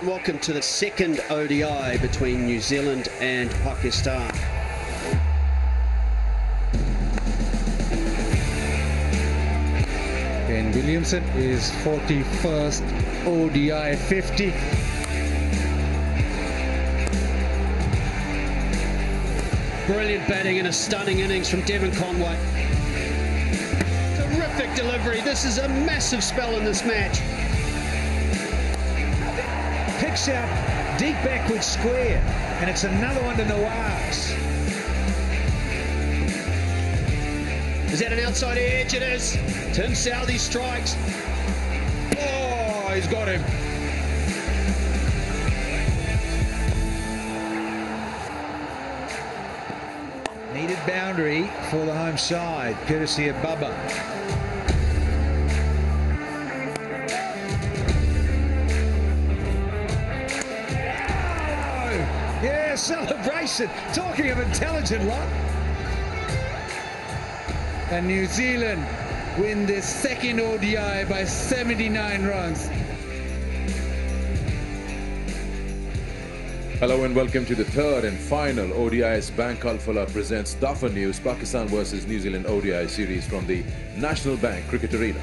Welcome to the second ODI between New Zealand and Pakistan. Ken Williamson is 41st ODI 50. Brilliant batting and a stunning innings from Devon Conway. Terrific delivery. This is a massive spell in this match. Picks out deep backward square, and it's another one to Nawaz. Is that an outside edge? It is. Tim Southee strikes. Oh, he's got him. Needed boundary for the home side, courtesy of Bubba. Yeah, celebration. Talking of intelligent lot. And New Zealand win their second ODI by 79 runs. Hello and welcome to the third and final ODI's Bank Alphala presents Duffer News Pakistan versus New Zealand ODI series from the National Bank Cricket Arena.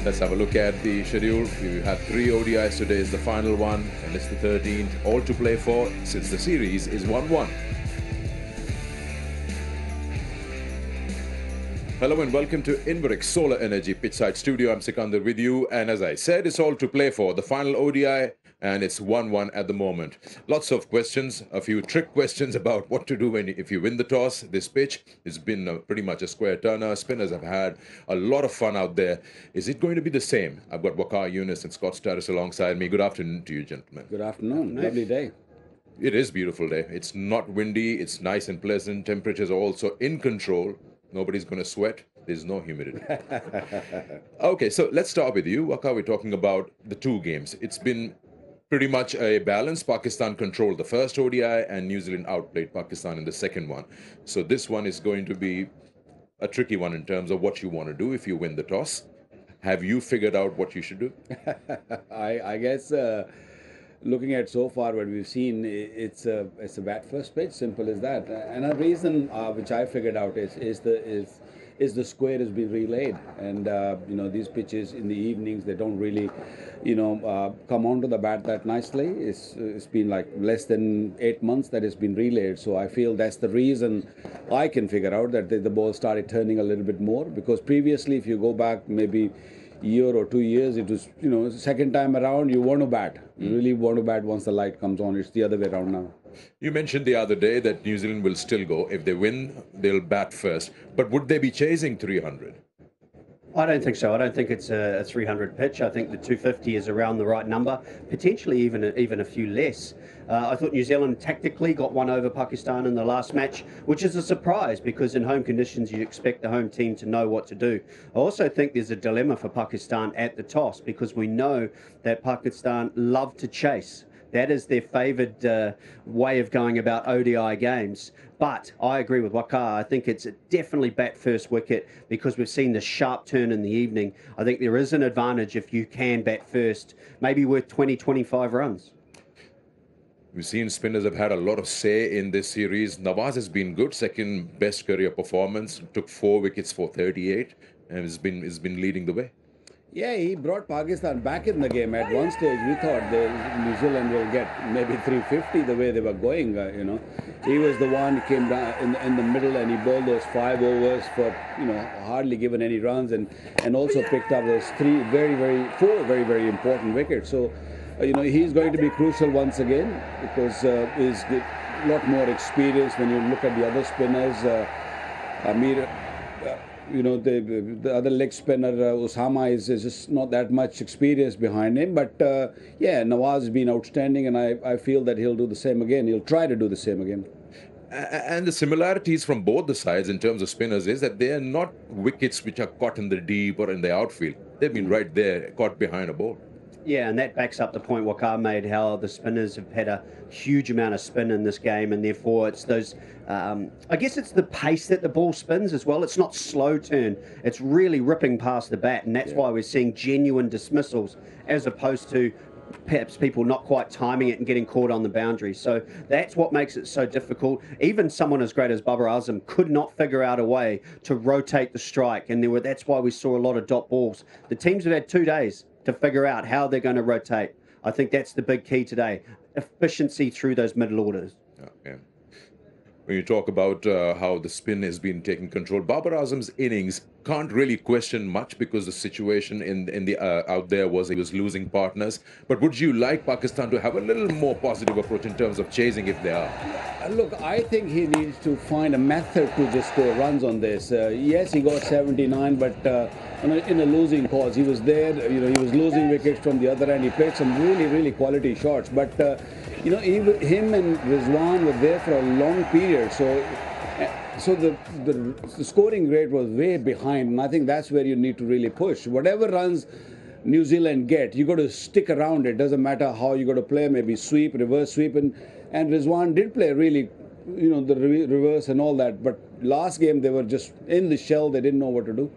Let's have a look at the schedule. We've had 3 ODIs. Today is the final one and it's the 13th. All to play for since the series is 1-1. Hello and welcome to Inverix Solar Energy Pitchside Studio. I'm Sikandar with you, and as I said, it's all to play for. The final ODI, and it's 1-1 at the moment. Lots of questions, a few trick questions about what to do if you win the toss. This pitch has been pretty much a square turner. Spinners have had a lot of fun out there. Is it going to be the same? I've got Waqar Yunus and Scott Status alongside me. Good afternoon to you, gentlemen. Good afternoon. Lovely day. It is a beautiful day. It's not windy. It's nice and pleasant. Temperatures are also in control. Nobody's going to sweat. There's no humidity. Okay, so let's start with you. Waqar, we're talking about the 2 games. It's been pretty much a balance. Pakistan controlled the first ODI and New Zealand outplayed Pakistan in the second one. So this one is going to be a tricky one in terms of what you want to do if you win the toss. Have you figured out what you should do? I guess looking at so far what we've seen, it's a bat first pitch, simple as that. And a reason which I figured out is the square has been relayed, and these pitches in the evenings, they don't really come onto the bat that nicely. It's been like less than 8 months that it's been relayed, so I feel that's the reason I can figure out that the ball started turning a little bit more, because previously if you go back maybe year or 2 years, it was second time around you want to bat. You really want to bat once the light comes on. It's the other way around now. You mentioned the other day that New Zealand will still go. If they win, they'll bat first. But would they be chasing 300? I don't think so. I don't think it's a 300 pitch. I think the 250 is around the right number, potentially even a few less. I thought New Zealand tactically got one over Pakistan in the last match, which is a surprise because in home conditions you expect the home team to know what to do. I also think there's a dilemma for Pakistan at the toss because we know that Pakistan love to chase. That is their favoured way of going about ODI games. But I agree with Waqar. I think it's definitely bat first wicket because we've seen the sharp turn in the evening. I think there is an advantage if you can bat first, maybe worth 20, 25 runs. We've seen spinners have had a lot of say in this series. Nawaz has been good, second best career performance, took 4 wickets for 38 and has been leading the way. Yeah, he brought Pakistan back in the game. At one stage, we thought New Zealand will get maybe 350 the way they were going. He was the one who came down in the middle and he bowled those 5 overs for hardly given any runs and also picked up those 4 very important wickets. So he's going to be crucial once again because he's got a lot more experience when you look at the other spinners. The other leg spinner, Osama, is just not that much experience behind him. But, Nawaz has been outstanding, and I feel that he'll do the same again. He'll try to do the same again. And the similarities from both the sides in terms of spinners is that they are not wickets which are caught in the deep or in the outfield. They've been right there, caught behind a ball. Yeah, and that backs up the point Wakar made, how the spinners have had a huge amount of spin in this game, and therefore it's those, I guess it's the pace that the ball spins as well. It's not slow turn, it's really ripping past the bat, and that's why we're seeing genuine dismissals as opposed to perhaps people not quite timing it and getting caught on the boundary. So that's what makes it so difficult. Even someone as great as Babar Azam could not figure out a way to rotate the strike, and that's why we saw a lot of dot balls. The teams have had 2 days to figure out how they're going to rotate. I think that's the big key today. Efficiency through those middle orders. Okay. When you talk about how the spin has been taking control, Babar Azam's innings can't really question much because the situation in the out there was he was losing partners. But would you like Pakistan to have a little more positive approach in terms of chasing if they are? Look, I think he needs to find a method to just score runs on this. Yes, he got 79, but in a losing cause, he was there. He was losing wickets from the other end. He played some really quality shots, but even him and Rizwan were there for a long period. So the scoring rate was way behind, and I think that's where you need to really push. Whatever runs New Zealand get, you got to stick around it. Doesn't matter how you got to play, maybe sweep, reverse sweep, and Rizwan did play really, the reverse and all that. But last game they were just in the shell. They didn't know what to do.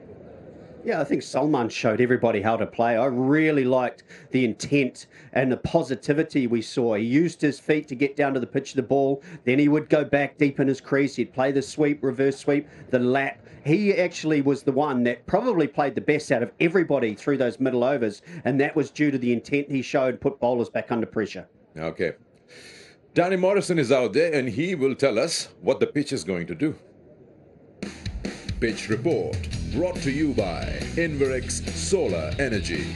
Yeah, I think Salman showed everybody how to play. I really liked the intent and the positivity we saw. He used his feet to get down to the pitch of the ball. Then he would go back deep in his crease. He'd play the sweep, reverse sweep, the lap. He actually was the one that probably played the best out of everybody through those middle overs, and that was due to the intent he showed, put bowlers back under pressure. Okay. Danny Morrison is out there, and he will tell us what the pitch is going to do. Pitch report brought to you by Inverex Solar Energy.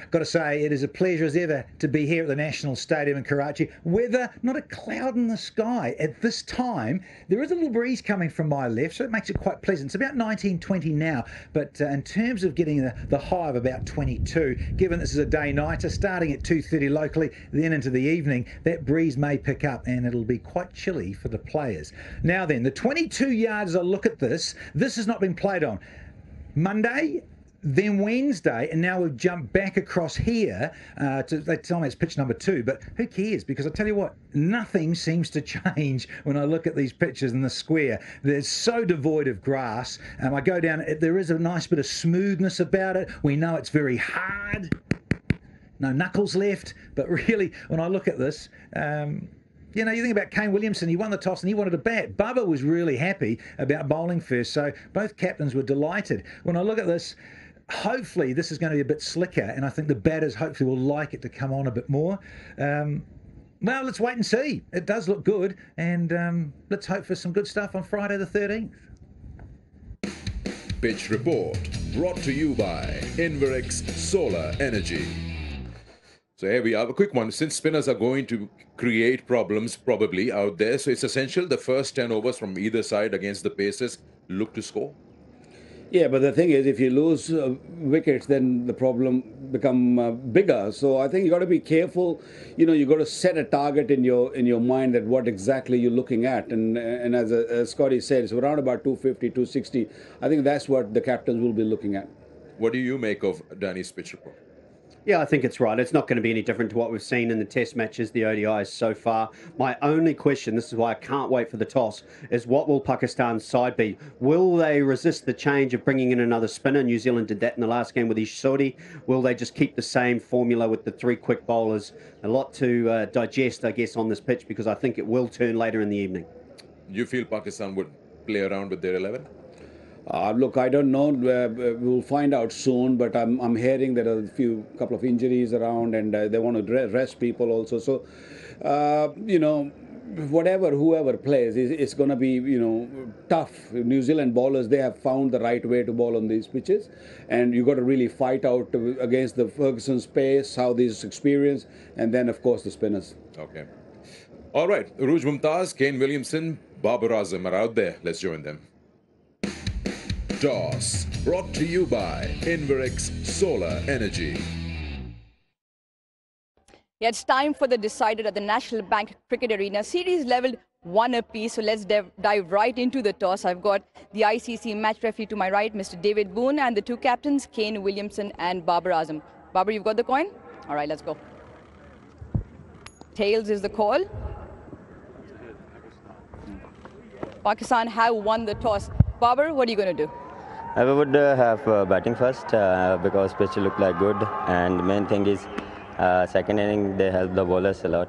Got to say, it is a pleasure as ever to be here at the National Stadium in Karachi. Weather, not a cloud in the sky. At this time, there is a little breeze coming from my left, so it makes it quite pleasant. It's about 19, 20 now, but in terms of getting the high of about 22, given this is a day-nighter, starting at 2:30 locally, then into the evening, that breeze may pick up and it'll be quite chilly for the players. Now then, the 22 yards, as I look at this has not been played on. Monday, then Wednesday, and now we've jumped back across here they tell me it's pitch number 2, but who cares? Because I tell you what, nothing seems to change when I look at these pitches in the square. They're so devoid of grass. I go down, there is a nice bit of smoothness about it. We know it's very hard. No knuckles left, but really, when I look at this, you think about Kane Williamson, he won the toss and he wanted to bat. Bubba was really happy about bowling first, so both captains were delighted. When I look at this, hopefully this is going to be a bit slicker, and I think the batters hopefully will like it to come on a bit more. Well, let's wait and see. It does look good, and let's hope for some good stuff on Friday the 13th. Pitch report brought to you by Inverex Solar Energy. So here we have a quick one. Since spinners are going to create problems probably out there, so it's essential the first 10 overs from either side against the Pacers look to score. Yeah, but the thing is, if you lose wickets, then the problem become bigger. So I think you got to be careful. You got to set a target in your mind that what exactly you're looking at. And as Scotty said, it's around about 250, 260. I think that's what the captains will be looking at. What do you make of Danny's pitch report? Yeah, I think it's right. It's not going to be any different to what we've seen in the test matches, the ODIs so far. My only question, this is why I can't wait for the toss, is what will Pakistan's side be? Will they resist the change of bringing in another spinner? New Zealand did that in the last game with Ish Sodhi. Will they just keep the same formula with the 3 quick bowlers? A lot to digest, I guess, on this pitch, because I think it will turn later in the evening. You feel Pakistan would play around with their 11? Look, I don't know. We'll find out soon. But I'm hearing there are a couple of injuries around, and they want to rest people also. So, whoever plays, it's going to be tough. New Zealand bowlers, they have found the right way to bowl on these pitches, and you got to really fight out against the Ferguson's pace, how this experience, and then of course the spinners. Okay. All right, Uruj Mumtaz, Kane Williamson, Babar Azam are out there. Let's join them. Toss brought to you by Inverex Solar Energy. Yeah, it's time for the decider at the National Bank Cricket Arena. Series leveled 1 apiece, so let's dive right into the toss. I've got the ICC match referee to my right, Mr. David Boone, and the 2 captains, Kane Williamson and Babar Azam. Babar, you've got the coin? All right, let's go. Tails is the call. Pakistan have won the toss. Babar, what are you going to do? I would have batting first because pitch looked like good, and main thing is second inning they help the bowlers a lot.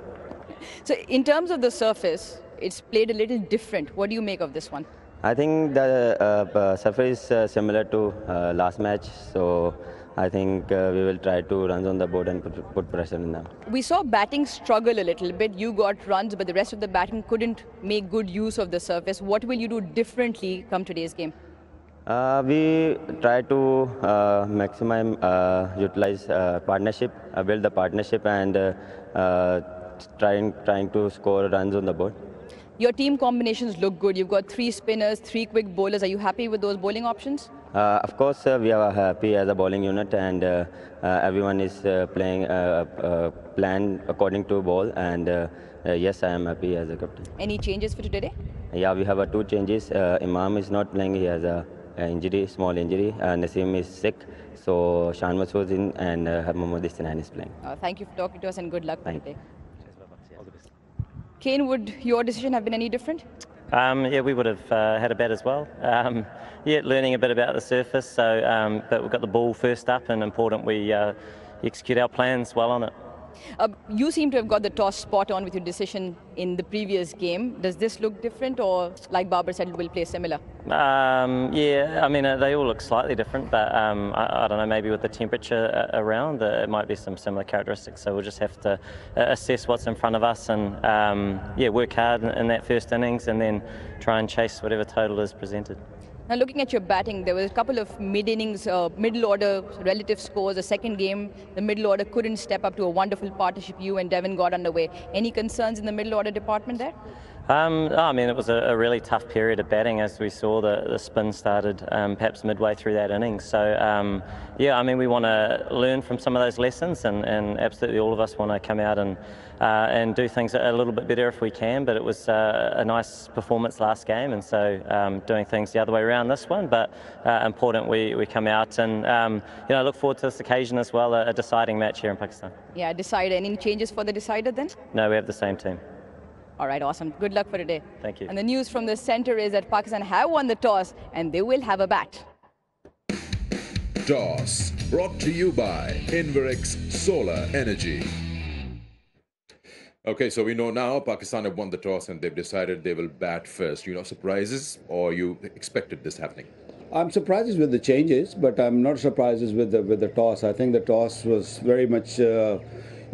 So in terms of the surface, it's played a little different. What do you make of this one? I think the surface is similar to last match, so I think we will try to runs on the board and put pressure in them. We saw batting struggle a little bit. You got runs, but the rest of the batting couldn't make good use of the surface. What will you do differently come today's game? We try to utilize partnership, build the partnership, and trying to score runs on the board. Your team combinations look good. You've got 3 spinners, 3 quick bowlers. Are you happy with those bowling options? Of course, we are happy as a bowling unit, and everyone is playing plan according to ball. And yes, I am happy as a captain. Any changes for today? Yeah, we have 2 changes. Imam is not playing; he has a injury, small injury. Naseem is sick, so Shan Masood is in, and Mohammad Istinan is playing. Thank you for talking to us, and good luck for Thank today. Kane, would your decision have been any different? Yeah, we would have had a bat as well. Yeah, learning a bit about the surface. So, but we've got the ball first up, and important we execute our plans well on it. You seem to have got the toss spot on with your decision in the previous game. Does this look different, or like Babar said, it will play similar? Yeah, I mean, they all look slightly different, but I don't know, maybe with the temperature around, it might be some similar characteristics. So we'll just have to assess what's in front of us and, yeah, work hard in that first innings and then try and chase whatever total is presented. Now, looking at your batting, there was a couple of mid-innings, middle-order relative scores. The second game, the middle order couldn't step up to a wonderful partnership you and Devon got underway. Any concerns in the middle-order department there? I mean, it was a really tough period of batting as we saw the spin started perhaps midway through that inning. So, yeah, I mean, we want to learn from some of those lessons, and absolutely all of us want to come out and do things a little bit better if we can. But it was a nice performance last game, and so doing things the other way around this one. But important we come out and you know, look forward to this occasion as well, a deciding match here in Pakistan. Yeah, decider. Any changes for the decider then? No, we have the same team. All right, awesome. Good luck for today. Thank you. And the news from the center is that Pakistan have won the toss and they will have a bat. Toss, brought to you by Inverix Solar Energy. Okay, so we know now Pakistan have won the toss and they've decided they will bat first. You know, surprises, or you expected this happening? I'm surprised with the changes, but I'm not surprised with the toss. I think the toss was very much, you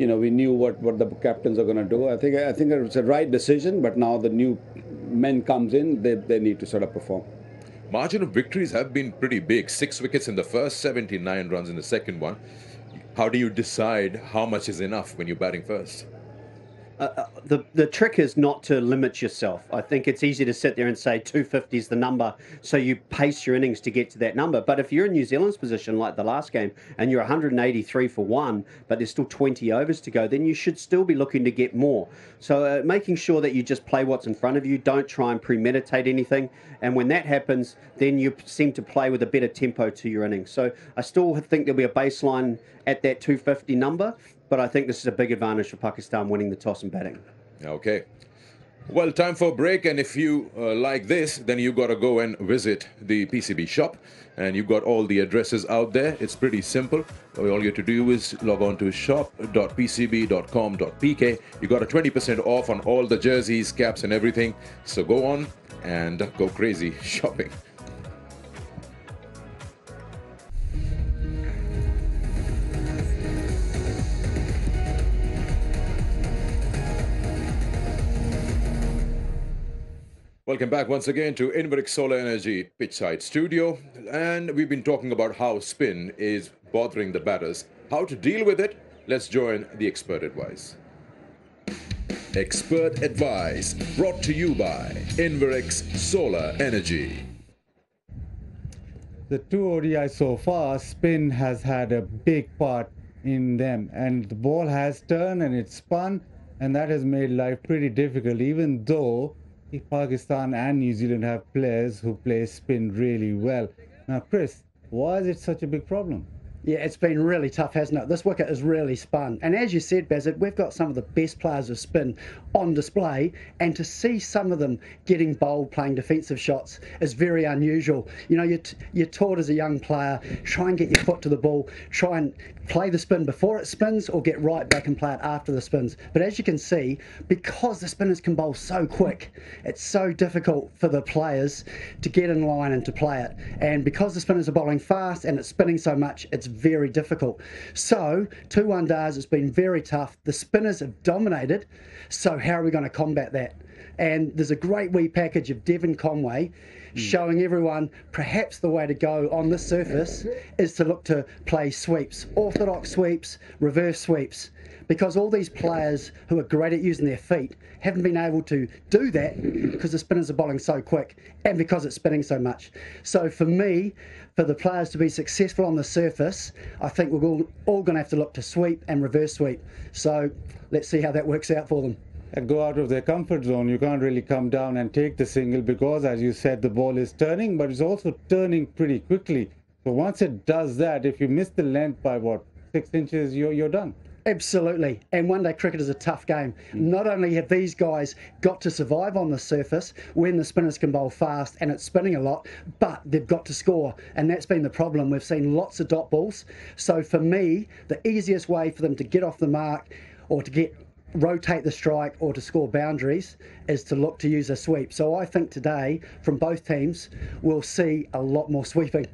know, we knew what the captains are going to do. I think it's a right decision, but now the new men comes in, they need to sort of perform. Margin of victories have been pretty big. 6 wickets in the first, 79 runs in the second one. How do you decide how much is enough when you're batting first? The trick is not to limit yourself. I think it's easy to sit there and say 250 is the number, so you pace your innings to get to that number. But if you're in New Zealand's position like the last game and you're 183 for 1, but there's still 20 overs to go, then you should still be looking to get more. So making sure that you just play what's in front of you, don't try and premeditate anything. And when that happens, then you seem to play with a better tempo to your innings. So I still think there'll be a baseline at that 250 number. But I think this is a big advantage for Pakistan winning the toss and batting. Okay. Well, time for a break. And if you like this, then you got to go and visit the PCB shop. And you've got all the addresses out there. It's pretty simple. All you have to do is log on to shop.pcb.com.pk. You got a 20% off on all the jerseys, caps, and everything. So go on and go crazy shopping. Welcome back once again to Inverix Solar Energy Pitchside Studio, and we've been talking about how spin is bothering the batters. How to deal with it? Let's join the expert advice. Expert advice brought to you by Inverix Solar Energy. The 2 ODI so far, spin has had a big part in them, and the ball has turned and it's spun, and that has made life pretty difficult, even though Pakistan and New Zealand have players who play spin really well. Now, Chris, why is it such a big problem? Yeah, it's been really tough, hasn't it? This wicket is really spun. And as you said, Bazit, we've got some of the best players of spin on display, and to see some of them getting bowled playing defensive shots is very unusual. You know, you're taught as a young player, try and get your foot to the ball, try and play the spin before it spins or get right back and play it after the spins. But as you can see, because the spinners can bowl so quick, it's so difficult for the players to get in line and to play it. And because the spinners are bowling fast and it's spinning so much, it's very difficult. So 2 one-days, it's been very tough. The spinners have dominated, so how are we going to combat that? And there's a great wee package of Devon Conway showing everyone perhaps the way to go on this surface is to look to play sweeps, orthodox sweeps, reverse sweeps, because all these players who are great at using their feet haven't been able to do that because the spinners are bowling so quick and because it's spinning so much. So for me, for the players to be successful on the surface, I think we're all going to have to look to sweep and reverse sweep. So let's see how that works out for them. And go out of their comfort zone. You can't really come down and take the single because, as you said, the ball is turning, but it's also turning pretty quickly. So once it does that, if you miss the length by, 6 inches, you're done. Absolutely. And one-day cricket is a tough game. Not only have these guys got to survive on the surface when the spinners can bowl fast and it's spinning a lot, but they've got to score. And that's been the problem. We've seen lots of dot balls. So for me, the easiest way for them to get off the mark or to rotate the strike or to score boundaries is to look to use a sweep. So I think today, from both teams, we'll see a lot more sweeping.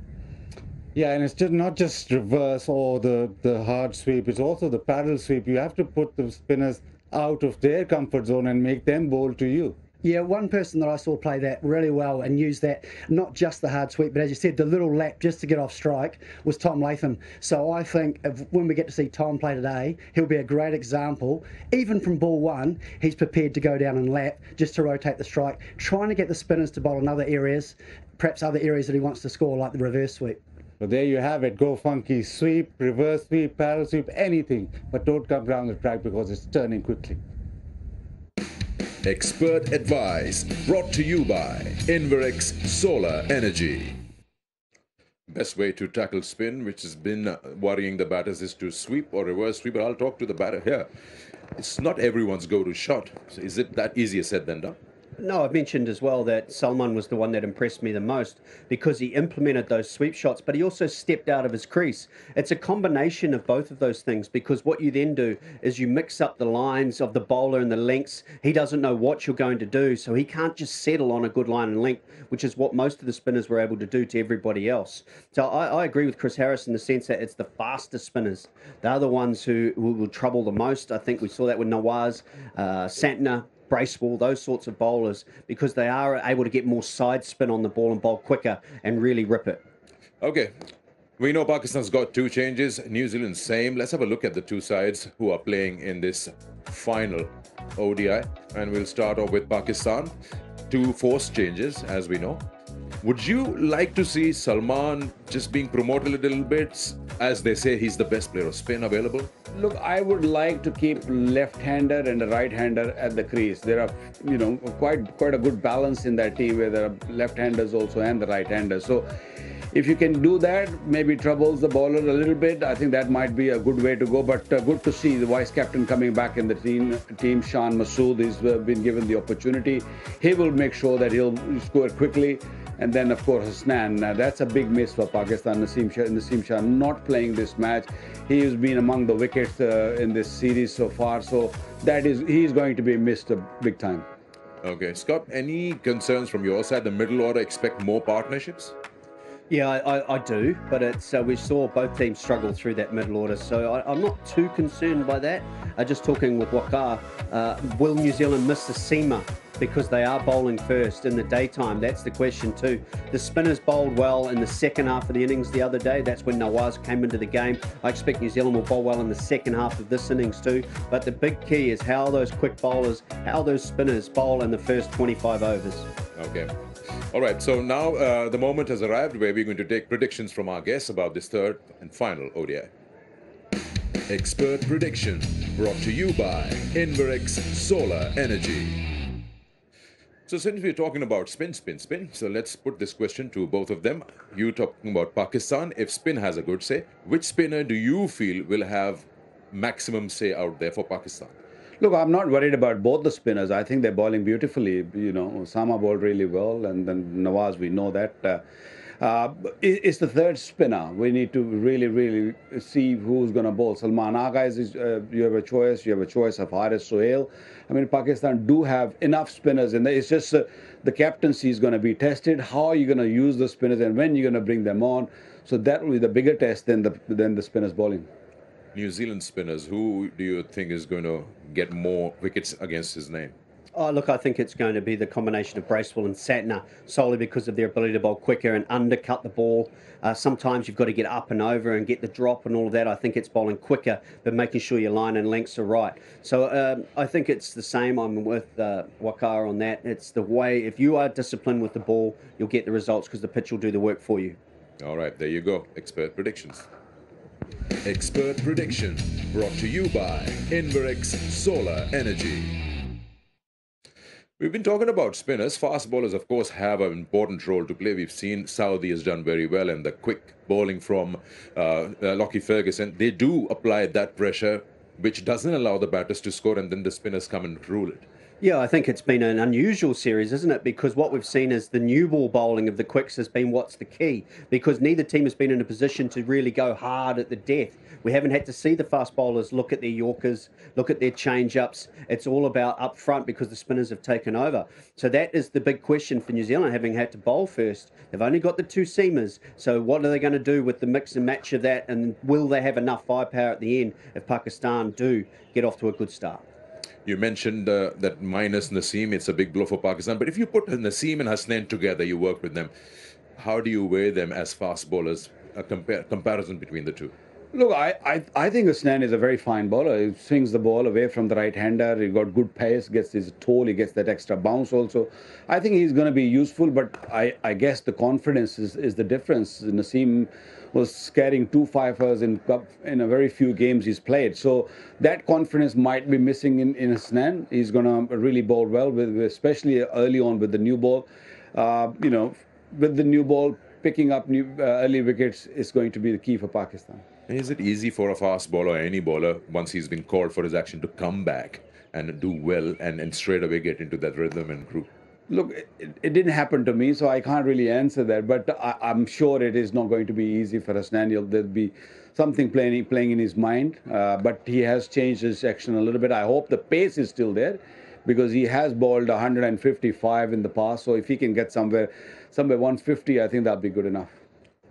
Yeah, and it's not just reverse or the hard sweep, it's also the paddle sweep. You have to put the spinners out of their comfort zone and make them bowl to you. Yeah, one person that I saw play that really well and use that, not just the hard sweep, but as you said, the little lap just to get off strike, was Tom Latham. So I think when we get to see Tom play today, he'll be a great example. Even from ball 1, he's prepared to go down and lap just to rotate the strike, trying to get the spinners to bowl in other areas, perhaps other areas that he wants to score, like the reverse sweep. So there you have it. Go funky sweep, reverse sweep, paddle sweep, anything. But don't come down the track because it's turning quickly. Expert advice brought to you by Inverex Solar Energy. Best way to tackle spin, which has been worrying the batters, is to sweep or reverse sweep. But I'll talk to the batter here. It's not everyone's go-to shot. So is it that easier said than done? No, I've mentioned as well that Salman was the one that impressed me the most because he implemented those sweep shots, but he also stepped out of his crease. It's a combination of both of those things, because what you then do is you mix up the lines of the bowler and the lengths. He doesn't know what you're going to do, so he can't just settle on a good line and length, which is what most of the spinners were able to do to everybody else. So I agree with Chris Harris in the sense that it's the fastest spinners. They're the ones who will trouble the most. I think we saw that with Nawaz, Santner, Bracewell, those sorts of bowlers, because they are able to get more side spin on the ball and bowl quicker and really rip it. Okay, we know Pakistan's got 2 changes, New Zealand same. Let's have a look at the 2 sides who are playing in this final ODI, and we'll start off with Pakistan. 2 forced changes, as we know. Would you like to see Salman just being promoted a little bit? As they say, he's the best player of spin available. Look, I would like to keep left-hander and a right-hander at the crease. There are, quite a good balance in that team where there are left-handers also and the right-handers. So if you can do that, maybe troubles the bowler a little bit. I think that might be a good way to go. But good to see the vice captain coming back in the team. Shan Masood has been given the opportunity. He will make sure that he'll score quickly. And then, of course, Hasnan. That's a big miss for Pakistan. Naseem Shah not playing this match. He has been among the wickets in this series so far. So he's going to be missed big time. Okay, Scott, any concerns from your side? The middle order expect more partnerships? Yeah, I do, but we saw both teams struggle through that middle order, so I'm not too concerned by that. Just talking with Waqar, will New Zealand miss the seamer because they are bowling first in the daytime? That's the question too. The spinners bowled well in the second half of the innings the other day. That's when Nawaz came into the game. I expect New Zealand will bowl well in the second half of this innings too, but the big key is how those quick bowlers, how those spinners bowl in the first 25 overs. Okay. All right, so now the moment has arrived where we're going to take predictions from our guests about this third and final ODI. Expert prediction brought to you by Inverex Solar Energy. So since we're talking about spin, so let's put this question to both of them. You talking about Pakistan. If spin has a good say, which spinner do you feel will have maximum say out there for Pakistan? Look, I'm not worried about both the spinners. I think they're bowling beautifully. You know, Osama bowled really well, and then Nawaz, we know that. It's the third spinner. We need to really see who's going to bowl. Salman Agha you have a choice. You have a choice of Haris Sohail. I mean, Pakistan do have enough spinners, and it's just the captaincy is going to be tested. How are you going to use the spinners, and when you're going to bring them on? So that will be the bigger test than the spinners bowling. New Zealand spinners, who do you think is going to get more wickets against his name? Oh, look, I think it's going to be the combination of Bracewell and Satner, solely because of their ability to bowl quicker and undercut the ball. Sometimes you've got to get up and over and get the drop and all of that. I think it's bowling quicker, but making sure your line and lengths are right. So I think it's the same. I'm with Waqar on that. It's the way, if you are disciplined with the ball, you'll get the results because the pitch will do the work for you. All right, there you go. Expert predictions. Expert prediction brought to you by Inverex Solar Energy. We've been talking about spinners. Fast bowlers, of course, have an important role to play. We've seen Saudi has done very well, and the quick bowling from Lockie Ferguson, they do apply that pressure, which doesn't allow the batters to score, and then the spinners come and rule it. Yeah, I think it's been an unusual series, isn't it? Because what we've seen is the new ball bowling of the quicks has been what's the key. Because neither team has been in a position to really go hard at the death. We haven't had to see the fast bowlers look at their Yorkers, look at their change-ups. It's all about up front because the spinners have taken over. So that is the big question for New Zealand, having had to bowl first. They've only got the two seamers. So what are they going to do with the mix and match of that? And will they have enough firepower at the end if Pakistan do get off to a good start? You mentioned that minus Naseem, it's a big blow for Pakistan. But if you put Naseem and Hasnain together, you work with them, how do you weigh them as fast bowlers, a comparison between the two? Look, I think Hasnain is a very fine bowler. He swings the ball away from the right-hander. He got good pace, gets his toll, he gets that extra bounce also. I think he's going to be useful, but I guess the confidence is the difference. Naseem was carrying 2 fifers in a very few games he's played. So that confidence might be missing in Hasnain. He's going to really bowl well, especially early on with the new ball. With the new ball, picking up early wickets is going to be the key for Pakistan. Is it easy for a fast bowler or any bowler, once he's been called for his action, to come back and do well and straight away get into that rhythm and groove? Look, it didn't happen to me, so I can't really answer that. But I'm sure it is not going to be easy for Hasnain. There'll be something playing in his mind. But he has changed his action a little bit. I hope the pace is still there, because he has bowled 155 in the past. So if he can get somewhere 150, I think that'll be good enough.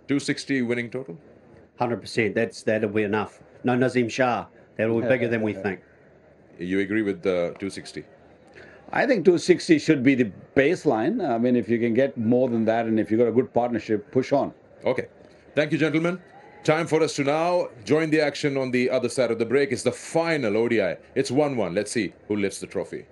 260 winning total? 100%. That'll be enough. No Nazim Shah. That'll be bigger than we think. You agree with the 260? I think 260 should be the baseline. I mean, if you can get more than that, and if you've got a good partnership, push on. Okay. Thank you, gentlemen. Time for us to now join the action on the other side of the break. It's the final ODI. It's 1-1. Let's see who lifts the trophy.